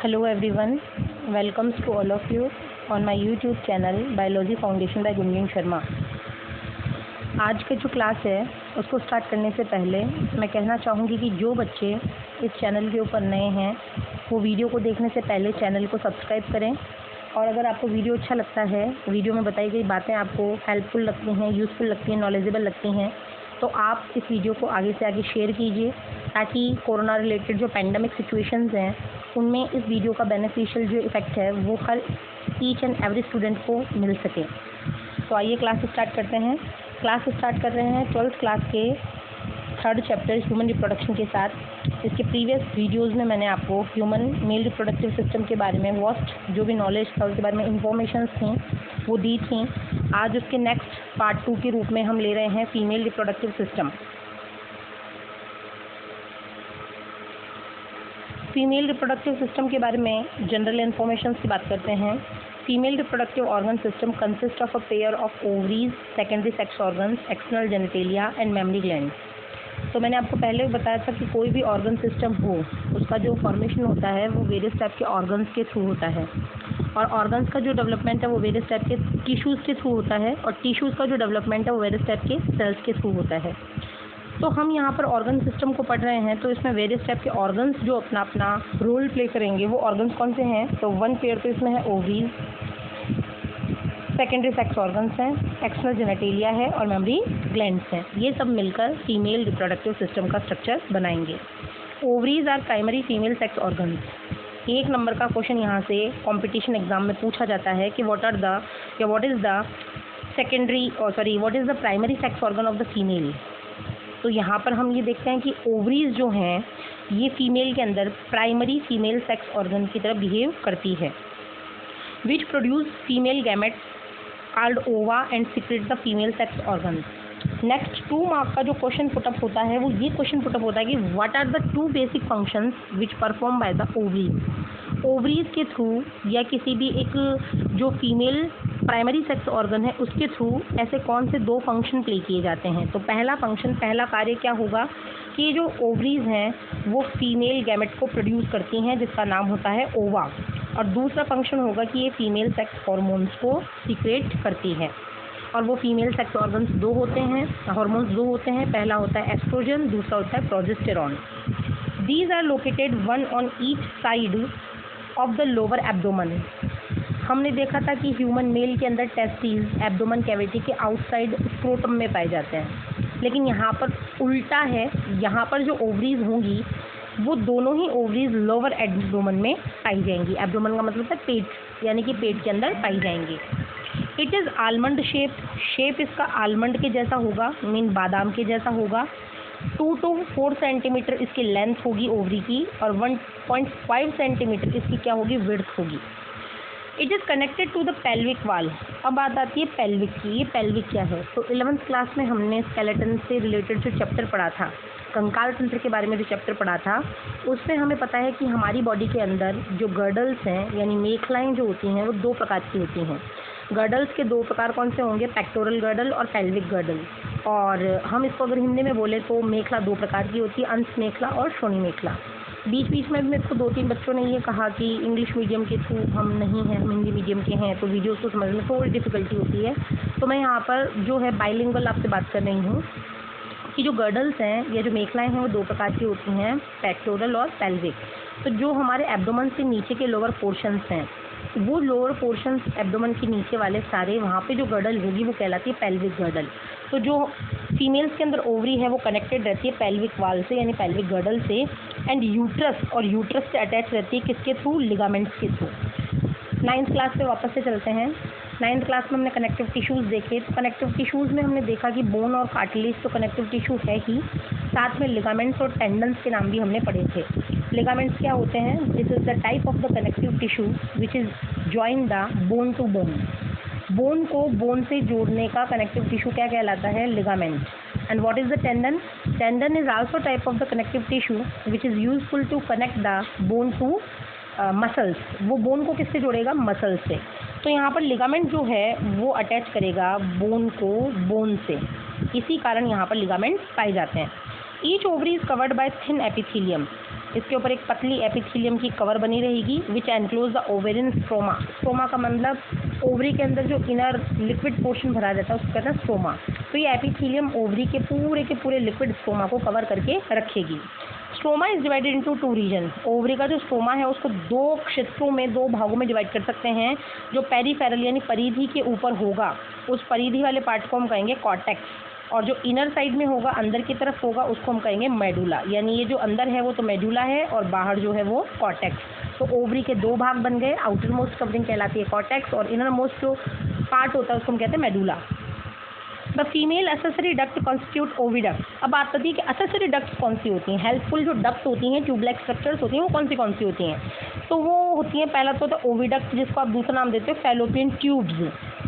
Hello everyone, welcomes to all of you on my YouTube channel Biology Foundation by Gunjan Sharma. आज के जो class है उसको स्टार्ट करने से पहले मैं कहना चाहूँगी कि जो बच्चे इस चैनल के ऊपर नए हैं वो वीडियो को देखने से पहले चैनल को सब्सक्राइब करें, और अगर आपको वीडियो अच्छा लगता है, वीडियो में बताई गई बातें आपको हेल्पफुल लगती हैं, यूज़फुल लगती हैं, नॉलेजेबल लगती हैं, तो आप इस वीडियो को आगे से आगे शेयर कीजिए ताकि कोरोना रिलेटेड जो पैंडमिक सिचुएशंस हैं उनमें इस वीडियो का बेनिफिशियल जो इफ़ेक्ट है वो हर ईच एंड एवरी स्टूडेंट को मिल सके। तो आइए क्लास स्टार्ट करते हैं। क्लास स्टार्ट कर रहे हैं 12th क्लास के 3rd चैप्टर ह्यूमन रिप्रोडक्शन के साथ। इसके प्रीवियस वीडियोस में मैंने आपको ह्यूमन मेल रिप्रोडक्टिव सिस्टम के बारे में वास्ट जो भी नॉलेज था उसके बारे में इंफॉर्मेशंस थी वो दी थी। आज उसके नेक्स्ट पार्ट 2 के रूप में हम ले रहे हैं female reproductive system. Female reproductive system के बारे में जनरल इन्फॉर्मेशन की बात करते हैं। Female reproductive organ system consist of a pair of ovaries, secondary sex organs, external genitalia and mammary gland. तो मैंने आपको पहले बताया था कि कोई भी ऑर्गन सिस्टम हो उसका जो फॉर्मेशन होता है वो वेरियस टाइप के ऑर्गन्स के थ्रू होता है, और ऑर्गन्स का जो डेवलपमेंट है वो वेरियस टाइप के टिश्यूज़ के थ्रू होता है, और टिश्यूज़ का जो डेवलपमेंट है वो वेरियस टाइप के सेल्स के थ्रू होता है। तो हम यहाँ पर ऑर्गन सिस्टम को पढ़ रहे हैं, तो इसमें वेरियस टाइप के ऑर्गन्स जो अपना अपना रोल प्ले करेंगे वो ऑर्गन्स कौन से हैं। तो वन पेयर तो इसमें है ओवरीज, सेकेंडरी सेक्स ऑर्गन्स हैं, एक्सटर्नल जेनिटेलिया है और मेमरी ग्लैंड्स हैं। ये सब मिलकर फीमेल रिप्रोडक्टिव सिस्टम का स्ट्रक्चर बनाएंगे। Ovaries are primary female sex organs. 1 number का क्वेश्चन यहाँ से कंपटीशन एग्जाम में पूछा जाता है कि what is the primary sex organ of the female. तो यहाँ पर हम ये देखते हैं कि ओवरीज जो हैं ये फीमेल के अंदर प्राइमरी फीमेल सेक्स ऑर्गन की तरह बिहेव करती है, which produce female gametes called ova and secrete the female sex organ. Next 2 mark का जो क्वेश्चन पुटअप होता है वो ये क्वेश्चन पुटअप होता है कि what are the 2 basic functions which perform by the ovaries. Ovaries के थ्रू या किसी भी एक जो फीमेल प्राइमरी सेक्स ऑर्गन है उसके थ्रू ऐसे कौन से 2 फंक्शन प्ले किए जाते हैं। तो पहला कार्य क्या होगा कि ये जो ओवरीज हैं वो फीमेल गैमेट को प्रोड्यूस करती हैं जिसका नाम होता है ओवा, और दूसरा फंक्शन होगा कि ये फीमेल सेक्स हार्मोन्स को सीक्रेट करती है। और वो फीमेल सेक्स ऑर्गन्स 2 होते हैं, हार्मोन्स 2 होते हैं। पहला होता है एस्ट्रोजन, दूसरा होता है progesterone. These are located one on each side of the lower abdomen. हमने देखा था कि ह्यूमन मेल के अंदर टेस्टिस एब्डोमन कैविटी के आउटसाइड स्क्रोटम में पाए जाते हैं, लेकिन यहाँ पर उल्टा है। यहाँ पर जो ओवरीज होंगी वो दोनों ही ओवरीज लोअर एब्डोमन में पाई जाएंगी। एब्डोमन का मतलब है पेट, यानी कि पेट के अंदर पाई जाएंगी। इट इज़ आलमंड शेप इसका आलमंड के जैसा होगा, मीन बादाम के जैसा होगा। 2 to 4 सेंटीमीटर इसकी लेंथ होगी ओवरी की, और 1.5 सेंटीमीटर इसकी क्या होगी, विड्थ होगी। It is connected to the pelvic wall. अब बात आती है पेल्विक की। ये पेल्विक क्या है, तो 11th क्लास में हमने स्केलेटन से रिलेटेड जो चैप्टर पढ़ा था, कंकाल तंत्र के बारे में जो चैप्टर पढ़ा था, उसमें हमें पता है कि हमारी बॉडी के अंदर जो गर्डल्स हैं यानी मेखलाएँ जो होती हैं वो 2 प्रकार की होती हैं। गर्डल्स के 2 प्रकार कौन से होंगे, पेक्टोरल गर्डल और पेल्विक गर्डल। और हम इसको अगर हिंदी में बोले तो मेखला 2 प्रकार की होती है, अंश मेखला और श्रोणी मेखला। बीच में मेरे को 2-3 बच्चों ने ये कहा कि इंग्लिश मीडियम के थ्रू हम नहीं हैं, हम हिंदी मीडियम के हैं, तो वीडियोस को समझने में थोड़ी डिफ़िकल्टी होती है। तो मैं यहाँ पर जो है बाइलिंगुअल आपसे बात कर रही हूँ कि जो गर्डल्स हैं या जो मेखलाएँ हैं वो 2 प्रकार की होती हैं, पेक्टोरल और पेल्विक। तो जो हमारे एब्डोमन से नीचे के लोअर पोर्शंस हैं वो लोअर पोर्शंस एब्डोमन के नीचे वाले सारे वहाँ पे जो गर्डल होगी वो कहलाती है पेल्विक गर्डल। तो जो फीमेल्स के अंदर ओवरी है वो कनेक्टेड रहती है पेल्विक वाल से यानी पेल्विक गर्डल से, एंड यूट्रस से अटैच रहती है किसके थ्रू, लिगामेंट्स के थ्रू। 9th क्लास पे वापस से चलते हैं। 9th क्लास में हमने कनेक्टिव टिश्यूज़ देखे, तो कनेक्टिव टिश्यूज़ में हमने देखा कि बोन और कार्टिलेज तो कनेक्टिव टिश्यू है ही, साथ में लिगामेंट्स और टेंडन्स के नाम भी हमने पढ़े थे। लिगामेंट्स क्या होते हैं, this is the type of the connective tissue which is join the bone to bone. Bone को बोन से जोड़ने का कनेक्टिव टिश्यू क्या कहलाता है, ligament. And what is the tendon, tendon is also type of the connective tissue which is useful to connect the bone to muscles. वो bone को किससे जोड़ेगा, मसल्स से। तो यहाँ पर लिगामेंट जो है वो अटैच करेगा बोन को बोन से, इसी कारण यहाँ पर लिगामेंट पाए जाते हैं। Each ovary is covered by thin epithelium. इसके ऊपर एक पतली एपिथेलियम की कवर बनी रहेगी which enclose the ovarian stroma. Stroma का मतलब ओवरी के अंदर जो इनर लिक्विड पोर्शन भरा जाता है उसको कहते हैं स्ट्रोमा। तो ये एपिथेलियम ओवरी के पूरे लिक्विड स्ट्रोमा को कवर करके रखेगी। Stroma is divided into 2 region. Ovary का जो स्ट्रोमा है उसको 2 क्षेत्रों में, 2 भागों में डिवाइड कर सकते हैं। जो पेरिफेरल यानी परिधि के ऊपर होगा उस परिधि वाले पार्ट को हम कहेंगे कॉर्टेक्स, और जो इनर साइड में होगा, अंदर की तरफ होगा, उसको हम कहेंगे मेडुला। यानी ये जो अंदर है वो तो मेडुला है और बाहर जो है वो कॉर्टेक्स। तो ओवरी के 2 भाग बन गए। आउटर मोस्ट कवरिंग कहलाती है कॉर्टेक्स और इनर मोस्ट जो पार्ट होता है उसको हम कहते हैं medulla. The female accessory duct constitute oviduct. अब बात करती है कि एसेसरी डक्ट कौन सी होती हैं, हेल्पफुल जो डक्ट होती हैं, ट्यूबलाइक स्ट्रक्चर्स होती हैं, वो कौन सी होती हैं। तो वो होती हैं, पहला तो होता है ओविडक्ट जिसको आप दूसरा नाम देते हो फैलोपियन ट्यूब्स,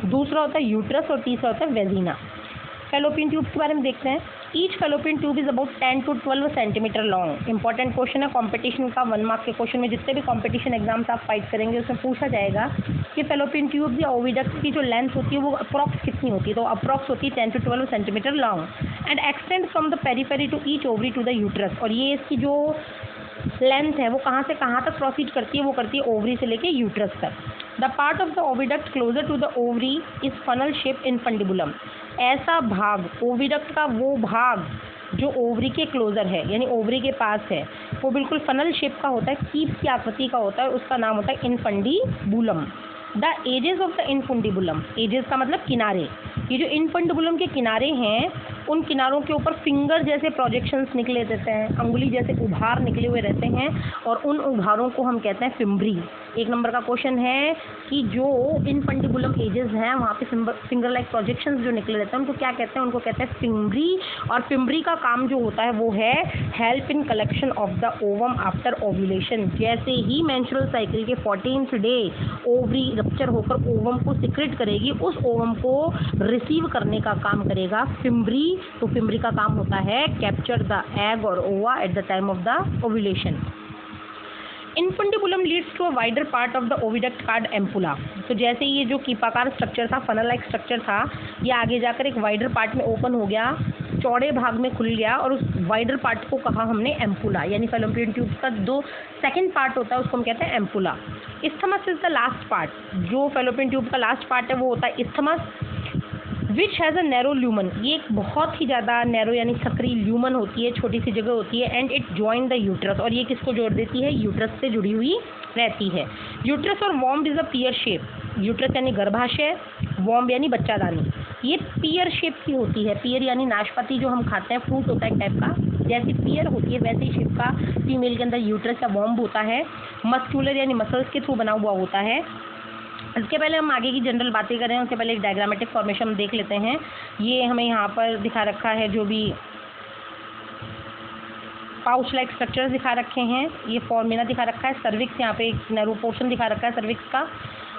दूसरा होता है यूट्रस और तीसरा होता है वेजिना। फैलोपियन ट्यूब्स के बारे में देखते हैं। Each fallopian tube is about 10 to 12 centimetre long. Important question है कॉम्पिटिशन का, 1 मार्क के क्वेश्चन में जितने भी कॉम्पिटिशन एग्जाम्स आप फाइट करेंगे उसमें पूछा जाएगा कि फैलोपियन ट्यूब्स या ओविडक्ट की जो लेंथ होती है वो अप्रॉक्स कितनी होती है। तो अप्रॉक्स होती है 10 to 12 centimetre long and extend from the periphery to each ovary to the uterus. और ये इसकी जो लेंथ है वो कहाँ से कहाँ तक प्रोसीड करती है, वो करती है ओवरी से लेके यूट्रस तक। The part of the oviduct closer to the ovary is funnel shape infundibulum. ऐसा भाग, ओविडक्ट का वो भाग जो ओवरी के क्लोजर है यानी ओवरी के पास है, वो बिल्कुल फनल शेप का होता है, कीप की आकृति का होता है, उसका नाम होता है infundibulum. The edges of the infundibulum, edges का मतलब किनारे, ये जो इनफंडिबुलम के किनारे हैं उन किनारों के ऊपर फिंगर जैसे प्रोजेक्शंस निकले रहते हैं, अंगुली जैसे उभार निकले हुए रहते हैं और उन उभारों को हम कहते हैं फिम्ब्री। 1 नंबर का क्वेश्चन है कि जो इनफंडिबुलम एजेस हैं वहाँ पे फिंगर लाइक प्रोजेक्शंस जो निकले रहते हैं उनको क्या कहते हैं, उनको कहते हैं फिम्ब्री। और फिम्ब्री का काम जो होता है वो है help in collection of the ovum after ovulation. जैसे ही मेंस्ट्रुअल साइकिल के 14th डे ओवरी रप्चर होकर ओवम को सिक्रेट करेगी, उस ओवम को रिसीव करने का काम करेगा फिम्ब्री। तो फिम्ब्री का काम होता है कैप्चर द एग और ova at the time of the ovulation. Infundibulum leads to a wider part of the oviduct called ampulla. तो जैसे ये जो कीपाकार स्ट्रक्चर था, फनल लाइक स्ट्रक्चर था, ये आगे जाकर एक वाइडर पार्ट में ओपन हो गया, चौड़े भाग में खुल गया और उस वाइडर पार्ट को कहा हमने एम्पुला। यानी फैलोपियन ट्यूब का जो सेकंड पार्ट होता है उसको हम कहते हैं ampulla. Isthmus is the last part. जो फैलोपियन ट्यूब का लास्ट पार्ट है वो होता है isthmus which has a narrow lumen. ये एक बहुत ही ज़्यादा नैरो यानी सकरी ल्यूमन होती है, छोटी सी जगह होती है and it join the uterus. और ये किसको जोड़ देती है, यूट्रस से जुड़ी हुई रहती है। यूट्रस और womb is a peer shape. Uterus यानी गर्भाशय, वॉम्ब यानी बच्चादानी, ये पियर शेप की होती है। पियर यानी नाशपाती जो हम खाते हैं, फ्रूट होता है एक टाइप का, जैसी पियर होती है वैसे ही शेप का फीमेल के अंदर यूट्रस या वॉम्ब होता है। मस्कुलर यानी मसल्स के थ्रू बना हुआ होता है। इसके पहले हम आगे की जनरल बातें करें उससे पहले एक डायग्रामेटिक फॉर्मेशन हम देख लेते हैं। ये हमें यहाँ पर दिखा रखा है, जो भी पाउच लाइक स्ट्रक्चर्स दिखा रखे हैं, ये फॉर्मिना दिखा रखा है। सर्विक्स यहाँ पे एक नैरो पोर्शन दिखा रखा है सर्विक्स का।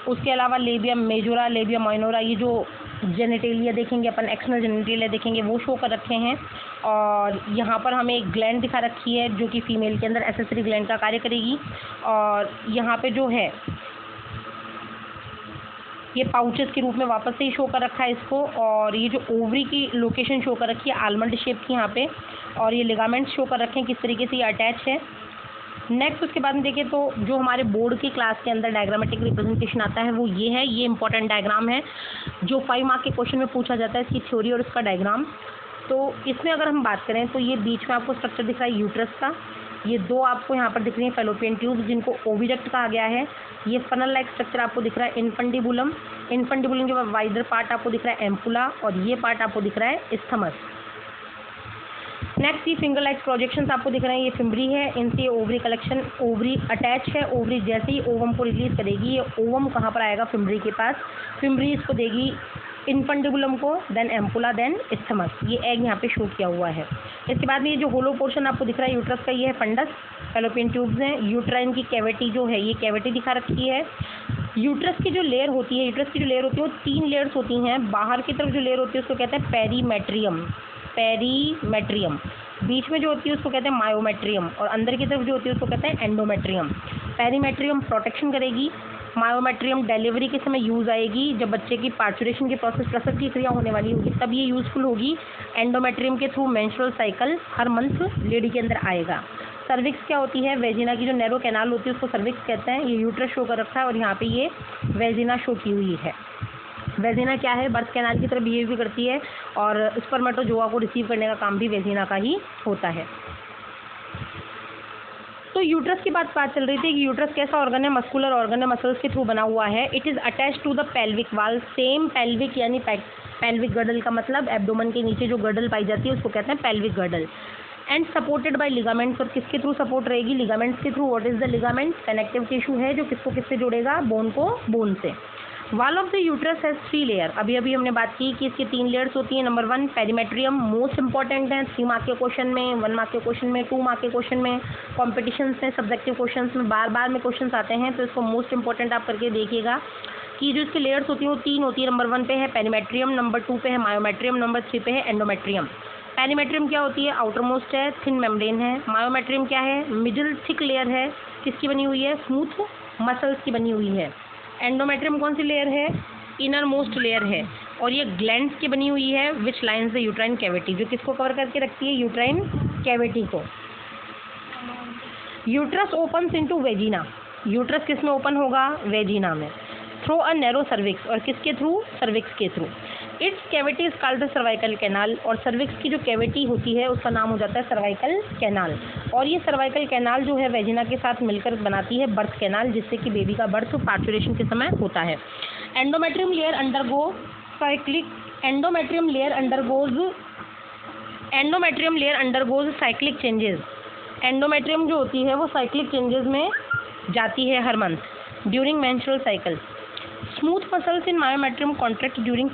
उसके अलावा लेबियम मेजोरा, लेबियम माइनोरा, ये जो जेनेटेलिया देखेंगे अपन, एक्सटर्नल जेनेटेलिया देखेंगे, वो शो कर रखे हैं। और यहाँ पर हमें एक ग्लैंड दिखा रखी है जो कि फीमेल के अंदर एसेसरी ग्लैंड का कार्य करेगी। और यहाँ पे जो है ये पाउचेस के रूप में वापस से ही शो कर रखा है इसको। और ये जो ओवरी की लोकेशन शो कर रखी है आलमंड शेप की यहाँ पे, और ये लिगामेंट्स शो कर रखे हैं किस तरीके से ये अटैच है। नेक्स्ट उसके बाद में देखें तो जो हमारे बोर्ड की क्लास के अंदर डायग्रामेटिक रिप्रेजेंटेशन आता है वो ये है। ये इंपॉर्टेंट डायग्राम है जो 5 मार्क के क्वेश्चन में पूछा जाता है, इसकी थ्योरी और इसका डायग्राम। तो इसमें अगर हम बात करें तो ये बीच में आपको स्ट्रक्चर दिख रहा है यूट्रस का। ये 2 आपको यहाँ पर दिख रही है फैलोपियन ट्यूब्स जिनको ओविडक्ट कहा गया है। ये फनल लाइक स्ट्रक्चर आपको दिख रहा है इनफंडिबुलम। इनफंडिबुलम के बाद वाइडर पार्ट आपको दिख रहा है एम्पुला और ये पार्ट आपको दिख रहा है इस्थमस। नेक्स्ट ये फिंगर लाइक प्रोजेक्शंस आपको दिख रहे हैं, ये फिम्ब्री है, इनसे ओवरी कलेक्शन, ओवरी अटैच है। ओवरी जैसे ही ओवम को रिलीज करेगी, ये ओवम कहाँ पर आएगा, फिम्ब्री के पास। फिम्ब्री इसको देगी इनफंडिबुलम को, देन एम्पुला, देन इस्थमस। ये एग यहाँ पे शो किया हुआ है। इसके बाद में ये जो होलो पोर्शन आपको दिख रहा है यूट्रस का, ये है फंडस। फैलोपियन ट्यूब्स हैं। यूट्राइन की कैविटी जो है, ये कैविटी दिखा रखी है। यूट्रस की जो लेयर होती है, यूट्रस की जो लेयर होती है वो 3 लेयर्स होती हैं। बाहर की तरफ जो लेयर होती है उसको कहते हैं पेरीमेट्रियम, पेरीमेट्रियम। बीच में जो होती है उसको कहते हैं मायोमेट्रियम और अंदर की तरफ जो होती है उसको कहते हैं एंडोमेट्रियम। पेरीमेट्रियम प्रोटेक्शन करेगी, मायोमेट्रियम डिलीवरी के समय यूज़ आएगी, जब बच्चे की पार्चुरेशन की प्रोसेस, प्रसव की क्रिया होने वाली होगी तब ये यूज़फुल होगी। एंडोमेट्रियम के थ्रू मेंस्ट्रुअल साइकिल हर मंथ लेडी के अंदर आएगा। सर्विक्स क्या होती है, वेजिना की जो नैरो कैनाल होती है उसको सर्विक्स कहते हैं। ये यूट्रस शो कर रखा है और यहाँ पे ये वेजिना शो की हुई है। वेजिना क्या है, बर्थ कैनाल की तरह बिहेव भी करती है और स्पर्मेटोजोआ को रिसीव करने का काम भी वेजिना का ही होता है। तो यूट्रस की बात चल रही थी कि यूट्रस कैसा ऑर्गन है, मस्कुलर ऑर्गन है, मसल्स के थ्रू बना हुआ है। It is attach to the pelvic wall, same pelvic यानी पेल्विक गर्डल का मतलब एब्डोमेन के नीचे जो गर्डल पाई जाती है उसको कहते हैं pelvic girdle. And supported by ligaments, और किसके थ्रू सपोर्ट रहेगी, लिगामेंट्स के through. What is the ligament, connective tissue है जो किसको किससे जोड़ेगा, बोन को बोन से। Wall of the uterus has 3 layer, अभी हमने बात की कि इसके 3 लेयर्स होती हैं। नंबर 1 पेरीमेट्रियम, मोस्ट इंपॉर्टेंट है 3 मार्क के क्वेश्चन में, 1 मार्क के क्वेश्चन में, 2 मार्क के क्वेश्चन में, कॉम्पिटिशन में, सब्जेक्टिव क्वेश्चन में बार में क्वेश्चन आते हैं, तो इसको मोस्ट इंपॉर्टेंट आप करके देखिएगा कि जो इसकी लेयर्स होती हैं वो 3 होती है। नंबर 1 पे है पेरीमेट्रियम, नंबर 2 पे है मायोमेट्रियम, नंबर 3 पे है एंडोमेट्रियम। पेरीमेट्रियम क्या होती है, आउटर मोस्ट है, थिन मेम्ब्रेन है। मायोमेट्रियम क्या है, मिडिल थिक लेयर है, किसकी बनी हुई है, स्मूथ मसल्स की बनी हुई है। एंडोमेट्रियम कौन सी लेयर है, इनर मोस्ट लेयर है और ये ग्लैंड्स की बनी हुई है विच लाइन्स द यूट्राइन कैविटी, जो किसको कवर करके रखती है, यूट्राइन कैविटी को। Uterus opens into vagina, uterus किस में ओपन होगा, वेजिना में, थ्रू अ नैरो सर्विक्स, और किसके थ्रू, सर्विक्स के through. It's cavity is called the cervical canal, और सर्विक्स की जो कैविटी होती है उसका नाम हो जाता है सर्वाइकल कैनाल। और ये सर्वाइकल कैनाल जो है वेजिना के साथ मिलकर बनाती है बर्थ कैनाल, जिससे कि बेबी का बर्थ पार्चुरेशन के समय होता है। Endometrium layer undergo cyclic, endometrium layer undergoes cyclic changes. Endometrium जो होती है वो साइक्लिक चेंजेस में जाती है हर month during menstrual cycle. Smooth muscles in myometrium contract during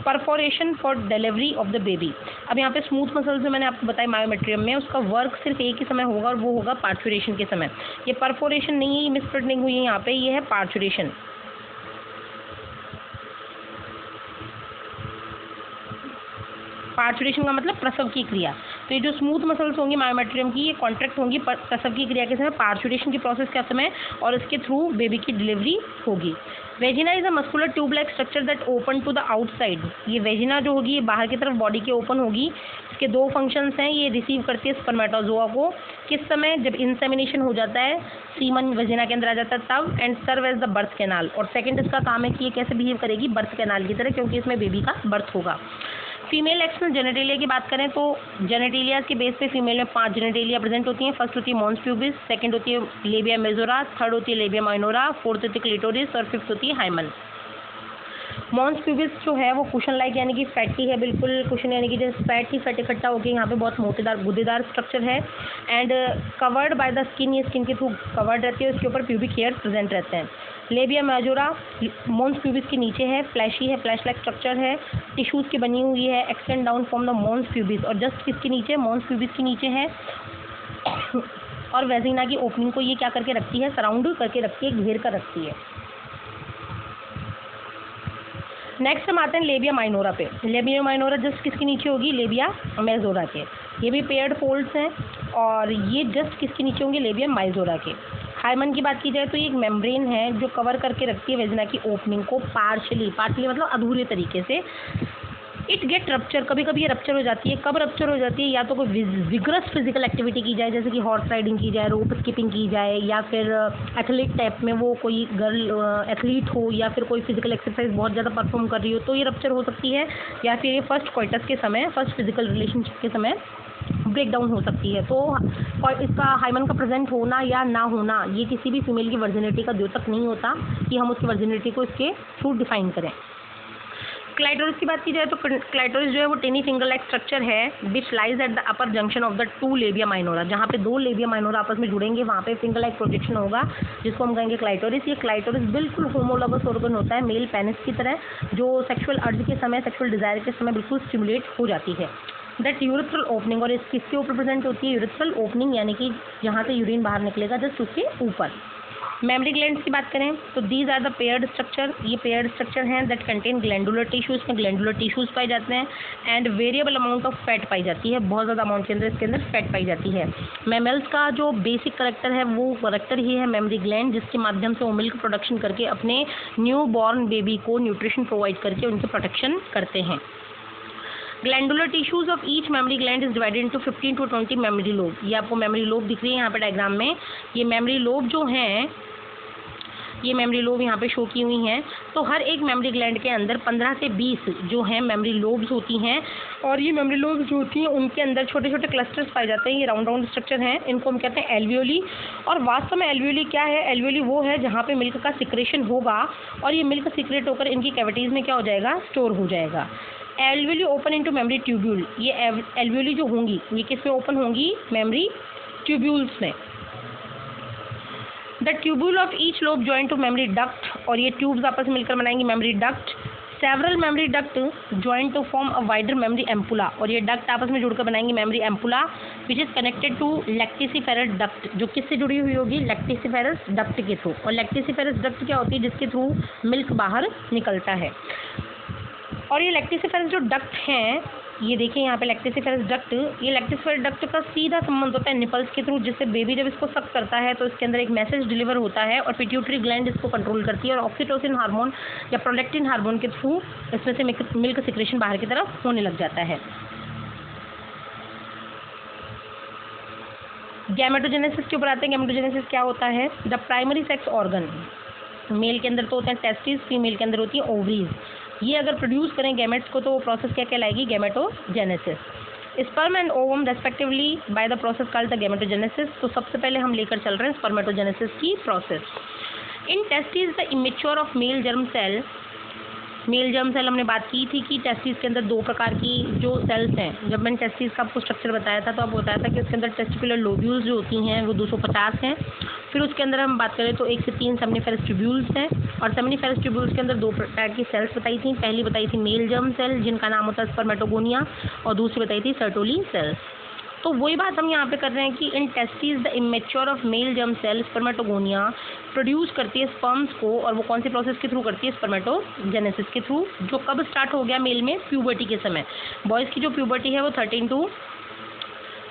perforation for delivery of the baby. अब यहाँ पे स्मूथ मसल्स जो मैंने आपको बताया मायोमेट्रियम में, उसका वर्क सिर्फ एक ही समय होगा और वो होगा पार्चुरेशन के समय। ये परफोरेशन नहीं है, ये मिसप्रिंटिंग हुई है यहाँ पे, ये है पार्चुरेशन। पार्चुरेशन का मतलब प्रसव की क्रिया। तो ये जो स्मूथ मसल्स होंगी मायोमेट्रियम की, ये कॉन्ट्रैक्ट होंगी प्रसव की क्रिया के समय, पार्चुरेशन की प्रोसेस के समय, और इसके थ्रू बेबी की डिलीवरी होगी। Vagina is a muscular tube like structure that open to the outside. ये वेजिना जो होगी ये बाहर की तरफ बॉडी के ओपन होगी। इसके 2 फंक्शंस हैं, ये रिसीव करती है स्पर्मेटोजोआ को किस समय, जब इंसेमिनेशन हो जाता है, सीमन वेजिना के अंदर आ जाता है तब, and serve as the birth canal. और सेकंड इसका काम है कि ये कैसे बिहेव करेगी, बर्थ कैनाल की तरह, क्योंकि इसमें बेबी का बर्थ होगा। फीमेल एक्सटर्नल जेनेटेलिया की बात करें तो जेनेटेलिया के बेस पे फीमेल में 5 जेनेटेलिया प्रेजेंट होती हैं। फर्स्ट होती है मॉन्स प्यूबिस, सेकंड होती है लेबिया मेजोरा, थर्ड होती है लेबिया माइनोरा, फोर्थ होती है क्लिटोरिस और फिफ्थ होती है हाइमन। मॉन्स प्यूबिस जो है वो कुशन लाइक यानी कि फैटी है, बिल्कुल कुशन यानी कि जैसे फैट ही फैट इकट्ठा होकर यहाँ पे बहुत मोटेदार गुद्देदार स्ट्रक्चर है, and covered by the skin, ये स्किन के थ्रू कवर्ड रहती है, उसके ऊपर प्यूबिक हेयर प्रेजेंट रहते हैं। लेबिया मेजोरा मॉन्स प्यूबिस के नीचे है, फ्लैशी है, फ्लैश लाइक स्ट्रक्चर है, टिश्यूज की बनी हुई है, extend down from the mons pubis, और जस्ट किसके नीचे, मॉन्स प्यूबिस के नीचे है। और वेजिना की ओपनिंग को ये क्या करके रखती है, सराउंड करके रखती है, घेर कर रखती है। नेक्स्ट हम आते हैं लेबिया माइनोरा पे। लेबिया माइनोरा जस्ट किसके नीचे होगी, लेबिया मेजोरा के। ये भी पेयर्ड फोल्ड्स हैं और ये जस्ट किसके नीचे होंगे, लेबिया माइजोरा के। हाइमन की बात की जाए तो ये एक मेम्ब्रेन है जो कवर करके रखती है वेजिना की ओपनिंग को पार्शली मतलब अधूरे तरीके से। इट गेट रप्चर, कभी कभी ये रप्चर हो जाती है। कब रप्चर हो जाती है, या तो कोई विग्रस फिजिकल एक्टिविटी की जाए, जैसे कि हॉर्स राइडिंग की जाए, रोप स्किपिंग की जाए, या फिर एथलीट टाइप में वो कोई गर्ल एथलीट हो, या फिर कोई फिजिकल एक्सरसाइज बहुत ज़्यादा परफॉर्म कर रही हो, तो ये रप्चर हो सकती है। या फिर ये फर्स्ट क्वाइटस के समय, फर्स्ट फिजिकल रिलेशनशिप के समय ब्रेक डाउन हो सकती है। तो इसका हाइमन का प्रेजेंट होना या ना होना ये किसी भी फीमेल की वर्जिनिटी का द्योतक नहीं होता कि हम उसकी वर्जिनिटी को इसके थ्रू डिफाइन करें। क्लाइटोरिस की बात की जाए तो क्लाइटोरिस जो है वो टेनी फिंगर लाइक स्ट्रक्चर है which lies at the upper junction of the 2 labia minora. जहाँ पे 2 लेबिया माइनोरा आपस में जुड़ेंगे वहाँ पे फिंगर लाइक प्रोजेक्शन होगा, जिसको हम कहेंगे क्लाइटोरिस। ये क्लाइटोरिस बिल्कुल होमोलोगस ऑर्गन होता है मेल पेनिस की तरह, जो सेक्सुअल अर्ज के समय, सेक्सुअल डिजायर के समय बिल्कुल स्टिमुलेट हो जाती है। दैट यूरेथ्रल ओपनिंग, और किसके ऊपर प्रेजेंट होती है, यूरेथ्रल ओपनिंग यानी कि जहाँ से यूरिन बाहर निकलेगा जस्ट उसके ऊपर। मेमरी ग्लैंड्स की बात करें तो these are the paired structure, ये पेयर्ड स्ट्रक्चर हैं दैट कंटेन ग्लैंडुलर टिश्यूज, में ग्लैंडुलर टिश्यूज पाए जाते हैं, and variable amount of fat पाई जाती है, बहुत ज़्यादा अमाउंट के अंदर इसके अंदर फैट पाई जाती है। मैमल्स का जो बेसिक करेक्टर है वो करेक्टर ही है मेमरी ग्लैंड, जिसके माध्यम से वो मिल्क प्रोडक्शन करके अपने न्यू बॉर्न बेबी को न्यूट्रिशन प्रोवाइड करके उनकी प्रोटेक्शन करते हैं। Glandular tissues of each memory gland is divided into 15 to 20 memory lobe. ये आपको मेमोरी लोब दिख रही है यहाँ पे डायग्राम में। ये मेमोरी लोब जो हैं, ये मेमोरी लोब यहाँ पे शो की हुई हैं। तो हर एक मेमोरी ग्लैंड के अंदर 15 से 20 जो हैं मेमोरी लोब्स होती हैं, और ये मेमोरी लोब्स जो होती हैं उनके अंदर छोटे छोटे क्लस्टर्स पाए जाते हैं। ये राउंड राउंड स्ट्रक्चर हैं, इनको हम कहते हैं एल्वियोली। और वास्तव में एल्वियोली क्या है? एल्वियोली वो है जहाँ पे मिल्क का सिक्रेशन होगा और ये मिल्क सिक्रेट होकर इनकी कैविटीज़ में क्या हो जाएगा? स्टोर हो जाएगा। Alveoli open into mammary tubule. ये एल्वियोली जो होंगी ये किस में ओपन होंगी? मेमोरी ट्यूब्यूल्स में। The tubule of each lobe joint to mammary duct, और ये ट्यूब्स आपस में मिलकर बनाएंगी mammary duct. Several mammary duct joint to form a wider mammary ampulla, और ये डक्ट आपस में जुड़कर बनाएंगी mammary ampulla which is connected to lactiferous duct, जो किससे जुड़ी हुई होगी? लैक्टिसिफेरस डक्ट के थ्रू। और लैक्टिसिफेरस डक्ट क्या होती है? जिसके थ्रू मिल्क बाहर निकलता है। और ये लैक्टिसिफेरस जो डक्ट हैं, ये देखिए यहाँ पे लैक्टिसिफेरस डक्ट, ये लैक्टिसिफेरस डक्ट का सीधा संबंध होता है निपल्स के थ्रू, जिससे बेबी जब इसको सक करता है तो इसके अंदर एक मैसेज डिलीवर होता है और पिट्यूटरी ग्लैंड इसको कंट्रोल करती है और ऑक्सीटोसिन हार्मोन या प्रोलैक्टिन हार्मोन के थ्रू इसमें से मिल्क सिक्रेशन बाहर की तरफ होने लग जाता है। गैमेटोजेनेसिस के ऊपर आते हैं। गैमेटोजेनेसिस क्या होता है? The primary sex organ, male के अंदर तो होते हैं टेस्टिस, फीमेल के अंदर होती है ओवरीज। ये अगर प्रोड्यूस करें गैमेट्स को तो वो प्रोसेस क्या कहलाएगी? Gametogenesis. Sperm and ovum respectively by the process called the gametogenesis. तो सबसे पहले हम लेकर चल रहे हैं स्पर्मेटोजेनेसिस की process. In testis the immature of male germ cell, male germ cell हमने बात की थी कि टेस्टिस के अंदर दो प्रकार की जो सेल्स हैं। जब मैंने टेस्टिस का आपको स्ट्रक्चर बताया था तो आपको बताया था कि उसके अंदर टेस्टिकुलर लोब्यूल्स जो होती हैं वो 250 हैं। फिर उसके अंदर हम बात करें तो 1 से 3 सेमिनिफेरस ट्यूब्यूल्स हैं, और सेमिनिफेरस ट्यूब्यूल्स के अंदर दो प्रकार की सेल्स बताई थी। पहली बताई थी मेल जर्म सेल जिनका नाम होता है स्पर्मेटोगोनिया, और दूसरी बताई थी सर्टोली सेल्स। तो वही बात हम यहाँ पे कर रहे हैं कि in testis the immature of male germ cell spermatogonia produce करती है स्पर्म्स को, और वो कौन सी प्रोसेस के थ्रू करती है? स्पर्मेटोजेनेसिस के थ्रू, जो कब स्टार्ट हो गया मेल में? प्यूबर्टी के समय। बॉयज़ की जो प्यूबर्टी है वो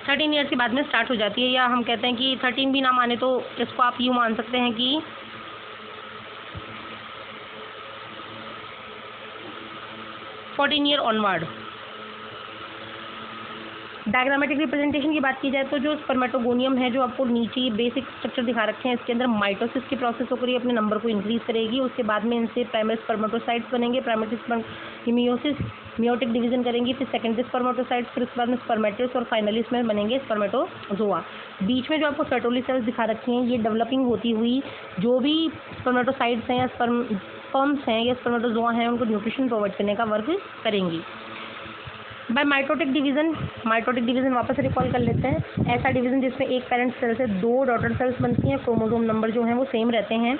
13 ईयर्स के बाद में स्टार्ट हो जाती है, या हम कहते हैं कि 13 भी ना माने तो इसको आप यूँ मान सकते हैं कि 14 ईयर ऑनवर्ड। डायग्रामेटिक रिप्रेजेंटेशन की बात की जाए तो जो स्पर्मेटोगोनियम है, जो आपको नीचे बेसिक स्ट्रक्चर दिखा रखे हैं, इसके अंदर माइटोसिस की प्रोसेस होकर ये अपने नंबर को इंक्रीज करेगी। उसके बाद में इनसे प्राइमरी स्पर्मेटोसाइट्स बनेंगे, प्राइमरी मियोसिस, मियोटिक डिवीजन करेंगी, फिर सेकेंडरी स्पर्मेटोसाइट्स, फिर उसके बाद में स्पर्मेटिड्स, और फाइनली इसमें बनेंगे स्पर्मेटोजोआ। बीच में जो आपको सर्टोली सेल्स दिखा रखी हैं ये डेवलपिंग होती हुई जो भी स्पर्मेटोसाइट्स हैं या स्पर्म्स हैं या स्पर्मेटोजोआ हैं उनको न्यूट्रिशन प्रोवाइड करने का वर्क करेंगी। बाय माइटोटिक डिवीजन वापस रिकॉल कर लेते हैं। ऐसा डिवीजन जिसमें एक पेरेंट सेल से 2 डॉटर सेल्स बनती हैं, क्रोमोसोम नंबर जो हैं वो सेम रहते हैं,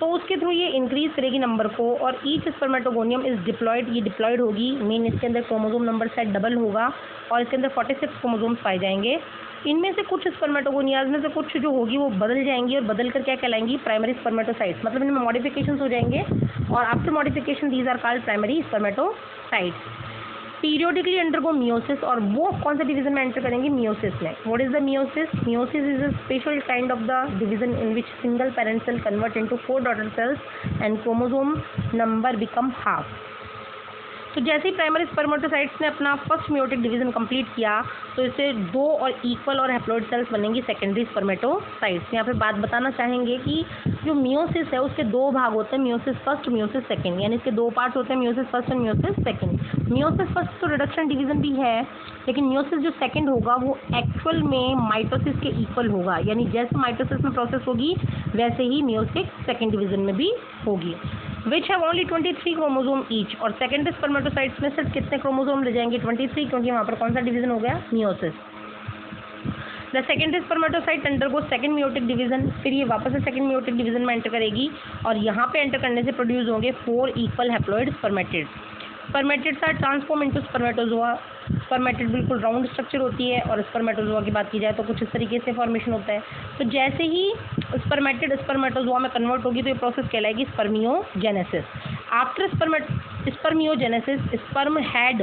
तो उसके थ्रू ये इंक्रीज करेगी नंबर को, और ईच स्पर्मेटोगोनियम इज डिप्लॉयड, ये डिप्लॉयड होगी। मीन इसके अंदर क्रोमोसोम नंबर सेट डबल होगा और इसके अंदर 46 क्रोमोसोम्स पाए जाएंगे। इनमें से कुछ स्पर्मेटोगोनियाज में से कुछ जो होगी वो बदल जाएंगी, और बदल कर क्या कहलाएंगी? Primary spermatocytes. मतलब इनमें मॉडिफिकेशंस हो जाएंगे, और after modification these are called primary spermatocytes. Periodically undergo meiosis, और वो कौन सा डिवीजन में एंटर करेंगे? मियोसिस में। What is the meiosis? Meiosis is a special kind of the division in which single parent cell convert into 4 daughter cells and chromosome number become half. तो जैसे ही primary spermatocytes ने अपना first meiotic division complete किया तो इससे 2 और equal और haploid cells बनेंगी सेकेंडरी स्पर्मेटोसाइट्स। यहाँ पे बात बताना चाहेंगे कि जो मियोसिस है उसके 2 भाग होते हैं, मियोसिस फर्स्ट, मियोसिस सेकंड, यानी इसके 2 पार्ट्स होते हैं, meiosis first and meiosis second. Meiosis first तो रिडक्शन डिवीजन भी है, लेकिन मियोसिस जो सेकंड होगा वो एक्चुअल में माइटोसिस के इक्वल होगा, यानी जैसे माइटोसिस में प्रोसेस होगी वैसे ही मियोसिस सेकंड डिवीजन में भी होगी। Which have only 23 chromosome each, और सेकेंडरी स्पर्मेटोसाइट्स में सिर्फ कितने क्रोमोसोम रह जाएंगे? 23, क्योंकि वहाँ पर कौन सा डिवीजन हो गया? Meiosis. The secondary spermatocyte undergo second meiotic division, फिर ये वापस से सेकंड मियोटिक डिवीजन में एंटर करेगी, और यहाँ पे एंटर करने से प्रोड्यूस होंगे 4 equal haploid spermatids. Spermatids are transform into spermatozoa. Spermatid बिल्कुल राउंड स्ट्रक्चर होती है, और स्पर्मेटोजोआ की बात की जाए तो कुछ इस तरीके से फॉर्मेशन होता है। तो जैसे ही स्पर्मेटिड स्पर्मेटोजोआ में कन्वर्ट होगी तो ये प्रोसेस कहलाएगी spermiogenesis. After spermiogenesis sperm head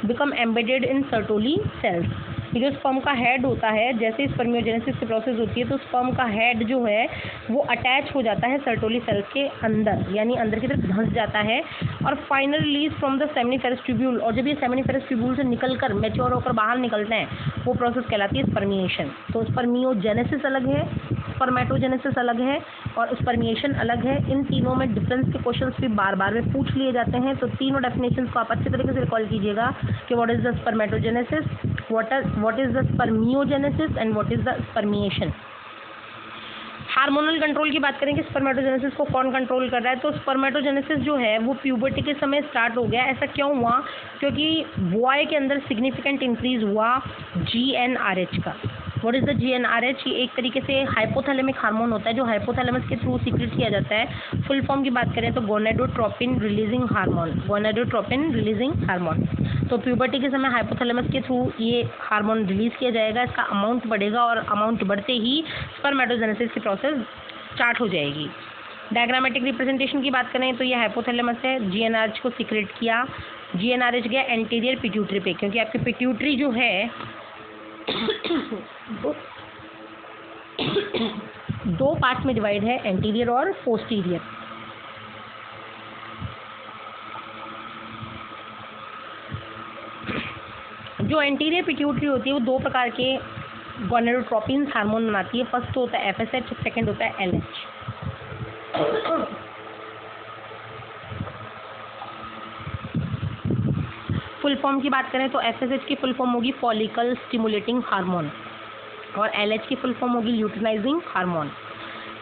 become embedded in Sertoli cells. ये जो स्पर्म का हेड होता है, जैसे स्पर्मियोजेनेसिस की प्रोसेस होती है तो स्पर्म का हेड जो है वो अटैच हो जाता है सर्टोली सेल्स के अंदर, यानी अंदर की तरफ धंस जाता है, और final release from the seminiferous tubule, और जब ये सेमिनिफेरस ट्यूब्यूल से निकलकर मैच्योर होकर बाहर निकलते हैं वो प्रोसेस कहलाती है स्पर्मिएशन। तो स्पर्मियोजेनेसिस अलग है, स्पर्मेटोजेनेसिस अलग है और स्पर्मिएशन अलग है। इन तीनों में डिफरेंस के क्वेश्चंस भी बार बार में पूछ लिए जाते हैं, तो तीनों डेफिनेशंस को आप अच्छे तरीके से रिकॉल कीजिएगा कि what is the spermatogenesis, what is the spermiogenesis and what is the spermiation. Hormonal control की बात करें कि स्पर्मेटोजेनेसिस को कौन कंट्रोल कर रहा है, तो स्पर्मेटोजेनेसिस जो है वो प्यूबर्टी के समय स्टार्ट हो गया। ऐसा क्यों हुआ? क्योंकि बॉय के अंदर सिग्निफिकेंट इंक्रीज हुआ GnRH का। What is the GnRH? ये एक तरीके से हाइपोथैलेमिक हार्मोन होता है जो हाइपोथैलेमस के थ्रू सीक्रेट किया जाता है। फुल फॉर्म की बात करें तो gonadotropin releasing hormone, gonadotropin releasing hormone. तो प्यूबर्टी के समय हाइपोथैलेमस के थ्रू ये हार्मोन रिलीज किया जाएगा, इसका अमाउंट बढ़ेगा और अमाउंट बढ़ते ही स्पर्मेटोजेनेसिस की प्रोसेस स्टार्ट हो जाएगी। डायग्रामेटिक रिप्रेजेंटेशन की बात करें तो ये हाइपोथैलेमस है, GnRH को सीक्रेट किया, GnRH गया एंटीरियर पिट्यूटरी पे, क्योंकि आपकी पिट्यूटरी जो है दो पार्ट में डिवाइड है, एंटीरियर और पोस्टीरियर। जो एंटीरियर पिट्यूटरी होती है वो दो प्रकार के गोनेडोट्रोपिन हार्मोन बनाती है। फर्स्ट होता है FSH, सेकंड होता है LH। फुल फॉर्म की बात करें तो FSH की फुल फॉर्म होगी फॉलिकल स्टिमुलेटिंग हार्मोन और LH की फुल फॉर्म होगी ल्यूटिनाइजिंग हार्मोन।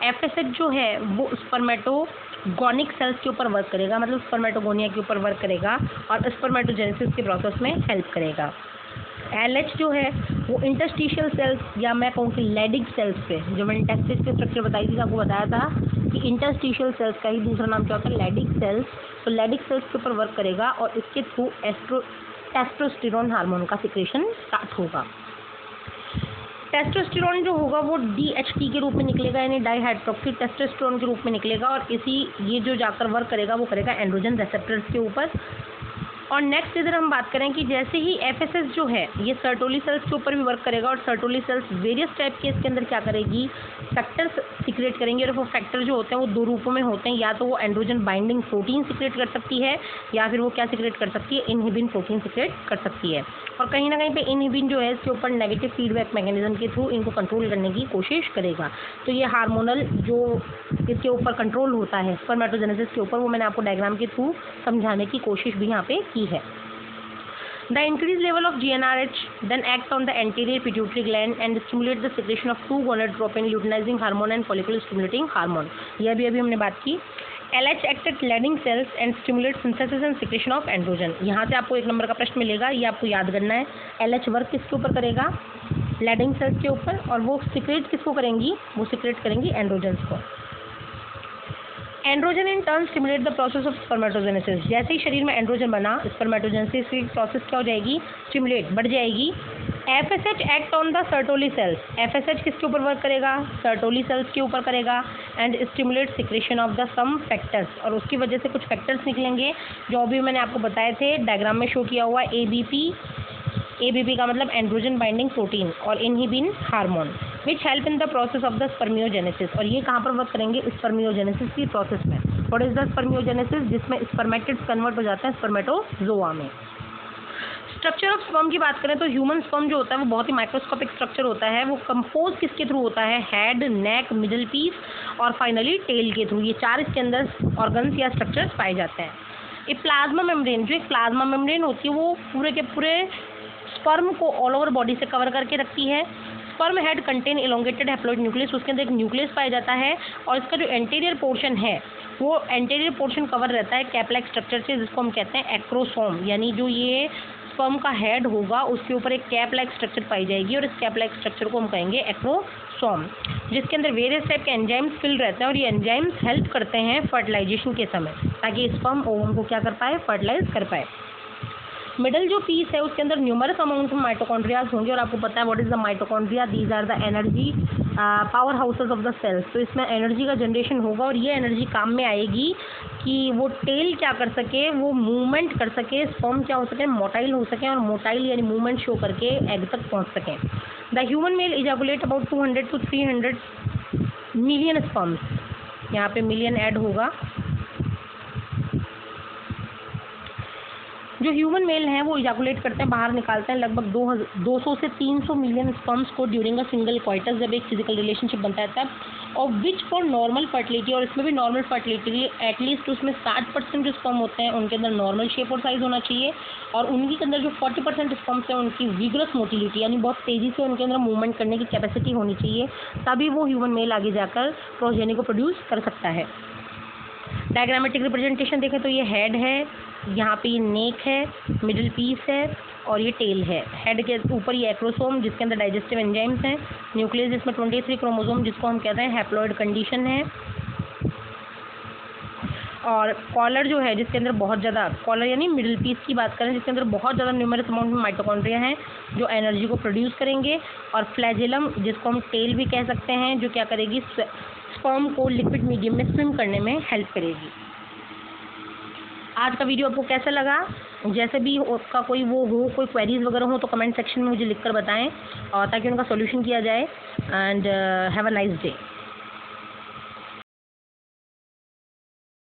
FSH जो है वो स्पर्मेटोगोनिक सेल्स के ऊपर वर्क करेगा, मतलब स्पर्मेटोगोनिया के ऊपर वर्क करेगा और स्पर्मेटोजेनेसिस के प्रोसेस में हेल्प करेगा। LH जो है वो इंटरस्टिशियल सेल्स या मैं कहूँ कि लैडिक सेल्स पे, जो मैंने टेस्टिस के स्ट्रक्चर बताई थी आपको बताया था कि इंटरस्टिशियल सेल्स का ही दूसरा नाम क्या होता है, लैडिक सेल्स। तो लैडिक सेल्स के ऊपर वर्क करेगा और इसके थ्रू टेस्टोस्टेरोन हार्मोन का सिक्रेशन स्टार्ट होगा। टेस्टोस्टेरोन जो होगा वो DHT के रूप में निकलेगा, यानी डाइहाइड्रोक्सी टेस्टोस्टेरोन के रूप में निकलेगा और ये जो जाकर वर्क करेगा वो करेगा एंड्रोजन रिसेप्टर्स के ऊपर। और नेक्स्ट इधर हम बात करें कि जैसे ही FSH जो है ये सर्टोली सेल्स के ऊपर भी वर्क करेगा और सर्टोली सेल्स वेरियस टाइप के इसके अंदर क्या करेगी, फैक्टर्स सिक्रेट करेंगे और वो फैक्टर जो होते हैं वो दो रूपों में होते हैं, या तो वो एंड्रोजन बाइंडिंग प्रोटीन सिक्रेट कर सकती है या फिर वो क्या सिक्रेट कर सकती है, इनहिबिन प्रोटीन सिक्रेट कर सकती है। और कहीं ना कहीं पे इनहिबिन जो है इसके ऊपर नेगेटिव फीडबैक मैकेनिज्म के थ्रू इनको कंट्रोल करने की कोशिश करेगा। तो ये हार्मोनल जो इसके ऊपर कंट्रोल होता है स्पर्मेटोजेनेसिस के ऊपर, वो मैंने आपको डायग्राम के थ्रू समझाने की कोशिश भी यहाँ पे की है। The increased level of GnRH then acts on the anterior pituitary gland and stimulates the secretion of two gonadotropin luteinizing hormone and follicle stimulating hormone। यह भी अभी हमने बात की। LH acts at Leydig cells and stimulates synthesis and secretion of androgen। यहाँ से आपको एक नंबर का प्रश्न मिलेगा, ये आपको याद करना है। LH वर्क किसके ऊपर करेगा, Leydig सेल्स के ऊपर, और वो सिक्रेट किसको करेंगी, वो सिक्रेट करेंगी एंड्रोजन्स को। Androgen in turn stimulate the process of spermatogenesis. जैसे ही शरीर में एंड्रोजन बना, स्पर्मेटोजेनेसिस की प्रोसेस क्या हो जाएगी, स्टिमुलेट बढ़ जाएगी। FSH act on the Sertoli cells. FSH किसके ऊपर वर्क करेगा, सर्टोली सेल्स के ऊपर करेगा and stimulate secretion of the some factors, और उसकी वजह से कुछ फैक्टर्स निकलेंगे जो अभी मैंने आपको बताए थे, डायग्राम में शो किया हुआ ABP का मतलब एंड्रोजन बाइंडिंग प्रोटीन और inhibin hormone which help in the process of the spermiogenesis. और ये कहाँ पर वर्क करेंगे, स्पर्मियोजेनेसिस की प्रोसेस में। व्हाट इज द स्पर्मियोजेनेसिस, जिसमें स्पर्मेटिड्स कन्वर्ट हो जाते हैं स्पर्मेटोजोआ में। स्ट्रक्चर ऑफ स्पर्म की बात करें तो ह्यूमन स्पर्म जो होता है वो बहुत ही माइक्रोस्कोपिक स्ट्रक्चर होता है। वो कंपोज किसके थ्रू होता है, हेड, नेक, मिडल पीस और फाइनली टेल के थ्रू। ये चार इसके अंदर ऑर्गन्स या स्ट्रक्चर्स पाए जाते हैं। ये प्लाज्मा मेम्ब्रेन, जो एक प्लाज्मा मेम्ब्रेन होती है वो पूरे के पूरे स्पर्म को ऑल ओवर बॉडी से कवर करके रखती है। Sperm head contain elongated haploid nucleus, उसके अंदर एक न्यूक्लियस पाया जाता है और इसका जो एंटीरियर पोर्शन है वो एंटीरियर पोर्शन कवर रहता है कैप लाइक स्ट्रक्चर से, जिसको हम कहते हैं एक्रोसोम। यानी जो ये स्पर्म का हेड होगा उसके ऊपर एक कैप लाइक स्ट्रक्चर पाई जाएगी और इस कैप लाइक स्ट्रक्चर को हम कहेंगे एक्रोसोम, जिसके अंदर वेरियस टाइप के एंजाइम्स फिल रहते हैं और ये एंजाइम्स हेल्प करते हैं फर्टिलाइजेशन के समय, ताकि स्पर्म ओवम को क्या कर पाए, फर्टिलाइज कर पाए। मिडल जो पीस है उसके अंदर न्यूमरस अमाउंट ऑफ माइटोकॉन्ड्रियाज होंगे और आपको पता है what is the mitochondria, these are the energy power houses of the cells. तो इसमें एनर्जी का जनरेशन होगा और ये एनर्जी काम में आएगी कि वो टेल क्या कर सके, वो मूवमेंट कर सके, स्पर्म क्या हो सके, मोटाइल हो सके और मोटाइल यानी मूवमेंट शो करके एग तक पहुंच सकें। The human male ejaculate about 200 to 300 million sperms, यहाँ पे मिलियन ऐड होगा। जो ह्यूमन मेल हैं वो इजैकुलेट करते हैं, बाहर निकालते हैं लगभग 200 से 300 मिलियन स्पर्म्स को ड्यूरिंग अ सिंगल क्वाइटस, जब एक फिजिकल रिलेशनशिप बनता है तब। और विच फॉर नॉर्मल फर्टिलिटी, और इसमें भी नॉर्मल फर्टिलिटी एटलीस्ट उसमें 60% जो स्पर्म होते हैं उनके अंदर नॉर्मल शेप और साइज होना चाहिए, और उनके अंदर जो 40% स्पर्म्स हैं उनकी विग्रस मोटिलिटी यानी बहुत तेज़ी से उनके अंदर मूवमेंट करने की कैपेसिटी होनी चाहिए, तभी वो ह्यूमन मेल आगे जाकर प्रोजेनी को प्रोड्यूस कर सकता है। डायग्रामेटिक रिप्रेजेंटेशन देखें तो ये हेड है, यहाँ पे ये नेक है, मिडिल पीस है और ये टेल है। हेड के ऊपर ये एक्रोसोम जिसके अंदर डाइजेस्टिव एंजाइम्स हैं, न्यूक्लियस जिसमें 23 क्रोमोसोम जिसको हम कहते हैं हैप्लॉइड कंडीशन है, और कॉलर जो है जिसके अंदर बहुत ज़्यादा, कॉलर यानी मिडिल पीस की बात करें जिसके अंदर बहुत ज़्यादा न्यूमरस अमाउंट में माइटोकॉन्ड्रिया हैं जो एनर्जी को प्रोड्यूस करेंगे, और फ्लैजेलम जिसको हम टेल भी कह सकते हैं जो क्या करेगी, स्पर्म को लिक्विड मीडियम में स्विम करने में हेल्प करेगी। आज का वीडियो आपको कैसा लगा? जैसे भी उसका कोई कोई क्वेरीज वगैरह हो तो कमेंट सेक्शन में मुझे लिखकर बताएं और ताकि उनका सॉल्यूशन किया जाए। And have a nice day.